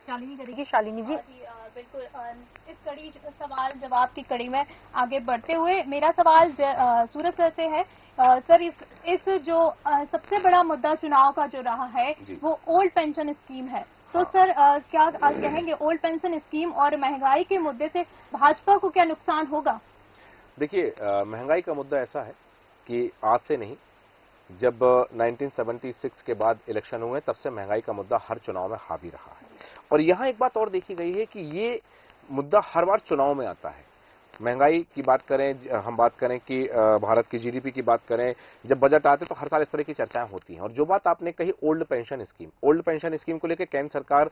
शालिनी करेगी। शालिनी जी। बिल्कुल। इस कड़ी सवाल जवाब की कड़ी में आगे बढ़ते हुए मेरा सवाल सूरज सर से है। सर, इस जो सबसे बड़ा मुद्दा चुनाव का जो रहा है वो ओल्ड पेंशन स्कीम है। तो सर, क्या आप कहेंगे ओल्ड पेंशन स्कीम और महंगाई के मुद्दे से भाजपा को क्या नुकसान होगा? देखिए, महंगाई का मुद्दा ऐसा है कि आज से नहीं, जब 1976 के बाद इलेक्शन हुए तब से महंगाई का मुद्दा हर चुनाव में हावी रहा है। और यहां एक बात और देखी गई है कि ये मुद्दा हर बार चुनाव में आता है। महंगाई की बात करें, हम बात करें कि भारत की जीडीपी की बात करें, जब बजट आते तो हर साल इस तरह की चर्चाएं होती हैं। और जो बात आपने कही ओल्ड पेंशन स्कीम को लेकर केंद्र सरकार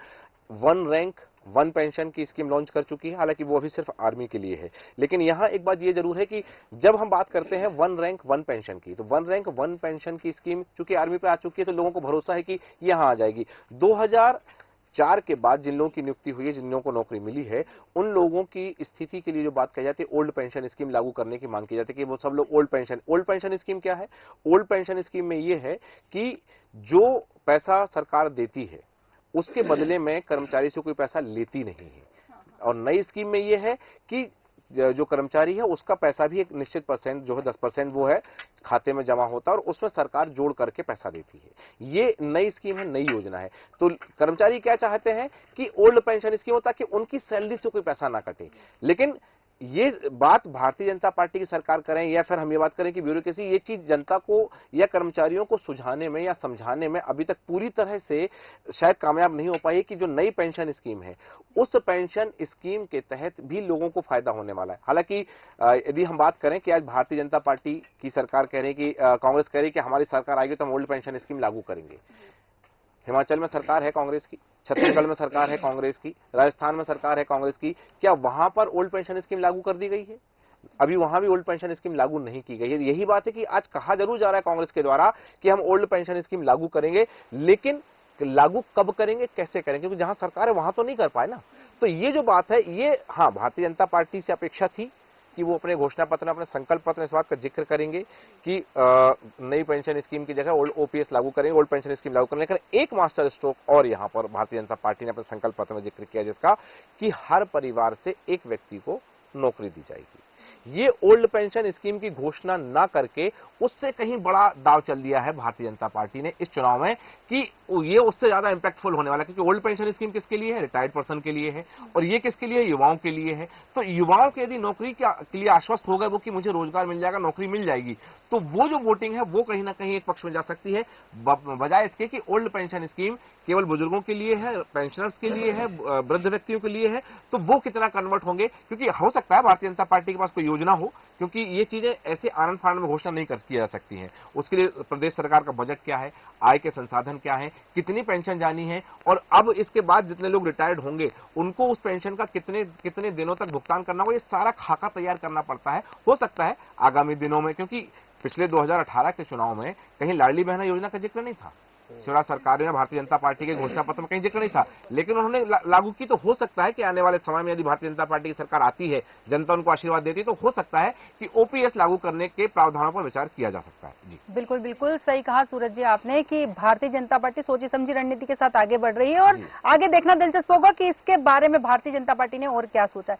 वन रैंक वन पेंशन की स्कीम लॉन्च कर चुकी है। हालांकि वो अभी सिर्फ आर्मी के लिए है, लेकिन यहां एक बात ये जरूर है कि जब हम बात करते हैं वन रैंक वन पेंशन की, तो वन रैंक वन पेंशन की स्कीम चूंकि आर्मी पे आ चुकी है तो लोगों को भरोसा है कि यहां आ जाएगी। 2004 के बाद जिन लोगों की नियुक्ति हुई है, जिन लोगों को नौकरी मिली है, उन लोगों की स्थिति के लिए जो बात कही जाती है ओल्ड पेंशन स्कीम लागू करने की मांग की जाती है कि वो सब लोग ओल्ड पेंशन स्कीम क्या है? ओल्ड पेंशन स्कीम में ये है कि जो पैसा सरकार देती है उसके बदले में कर्मचारी से कोई पैसा लेती नहीं है। और नई स्कीम में यह है कि जो कर्मचारी है उसका पैसा भी एक निश्चित परसेंट जो है 10% वो है खाते में जमा होता है और उसमें सरकार जोड़ करके पैसा देती है। ये नई स्कीम है, नई योजना है। तो कर्मचारी क्या चाहते हैं कि ओल्ड पेंशन स्कीम हो ताकि उनकी सैलरी से कोई पैसा ना कटे। लेकिन ये बात भारतीय जनता पार्टी की सरकार करें या फिर हम ये बात करें कि ब्यूरोक्रेसी, ये चीज जनता को या कर्मचारियों को सुझाने में या समझाने में अभी तक पूरी तरह से शायद कामयाब नहीं हो पाई कि जो नई पेंशन स्कीम है उस पेंशन स्कीम के तहत भी लोगों को फायदा होने वाला है। हालांकि यदि हम बात करें कि आज भारतीय जनता पार्टी की सरकार कह रही है कि कांग्रेस कह रही है कि हमारी सरकार आएगी तो हम ओल्ड पेंशन स्कीम लागू करेंगे। हिमाचल में सरकार है कांग्रेस की, छत्तीसगढ़ में सरकार है कांग्रेस की, राजस्थान में सरकार है कांग्रेस की। क्या वहां पर ओल्ड पेंशन स्कीम लागू कर दी गई है? अभी वहां भी ओल्ड पेंशन स्कीम लागू नहीं की गई है। यही बात है कि आज कहा जरूर जा रहा है कांग्रेस के द्वारा कि हम ओल्ड पेंशन स्कीम लागू करेंगे, लेकिन लागू कब करेंगे, कैसे करेंगे, क्योंकि जहां सरकार है वहां तो नहीं कर पाए ना। तो ये जो बात है, ये हाँ भारतीय जनता पार्टी से अपेक्षा थी कि वो अपने घोषणा पत्र में, अपने संकल्प पत्र में इस बात का जिक्र करेंगे कि नई पेंशन स्कीम की जगह ओल्ड ओपीएस लागू करेंगे, ओल्ड पेंशन स्कीम लागू करेंगे। लेकिन एक मास्टर स्ट्रोक और यहां पर भारतीय जनता पार्टी ने अपने संकल्प पत्र में जिक्र किया, जिसका कि हर परिवार से एक व्यक्ति को नौकरी दी जाएगी। ये ओल्ड पेंशन स्कीम की घोषणा ना करके उससे कहीं बड़ा दाव चल दिया है भारतीय जनता पार्टी ने इस चुनाव में कि ये उससे ज्यादा इंपैक्टफुल होने वाला है। क्योंकि ओल्ड पेंशन स्कीम किसके लिए है? रिटायर्ड पर्सन के लिए है। और ये किसके लिए? युवाओं के लिए है। तो युवाओं के यदि नौकरी के लिए आश्वस्त हो गए वो कि मुझे रोजगार मिल जाएगा, नौकरी मिल जाएगी, तो वो जो वोटिंग है वो कहीं ना कहीं एक पक्ष में जा सकती है, बजाय इसके कि ओल्ड पेंशन स्कीम केवल बुजुर्गों के लिए है, पेंशनर्स के लिए है, वृद्ध व्यक्तियों के लिए है। तो वो कितना कन्वर्ट होंगे? क्योंकि हो सकता है भारतीय जनता पार्टी के पास कोई योजना हो, क्योंकि ये चीजें ऐसे आनंद फानंद में घोषणा नहीं किया जा सकती हैं। उसके लिए प्रदेश सरकार का बजट क्या है, आय के संसाधन क्या है, कितनी पेंशन जानी है, और अब इसके बाद जितने लोग रिटायर्ड होंगे उनको उस पेंशन का कितने कितने दिनों तक भुगतान करना होगा, ये सारा खाका तैयार करना पड़ता है। हो सकता है आगामी दिनों में, क्योंकि पिछले 2018 के चुनाव में कहीं लाडली बहना योजना का जिक्र नहीं था, शिवराज सरकार में भारतीय जनता पार्टी के घोषणा पत्र में कहीं जिक्र नहीं था, लेकिन उन्होंने लागू की। तो हो सकता है कि आने वाले समय में यदि भारतीय जनता पार्टी की सरकार आती है, जनता उनको आशीर्वाद देती है, तो हो सकता है कि ओपीएस लागू करने के प्रावधानों पर विचार किया जा सकता है। जी बिल्कुल बिल्कुल सही कहा सूरज जी आपने कि भारतीय जनता पार्टी सोची समझी रणनीति के साथ आगे बढ़ रही है और आगे देखना दिलचस्प होगा कि इसके बारे में भारतीय जनता पार्टी ने और क्या सोचा है।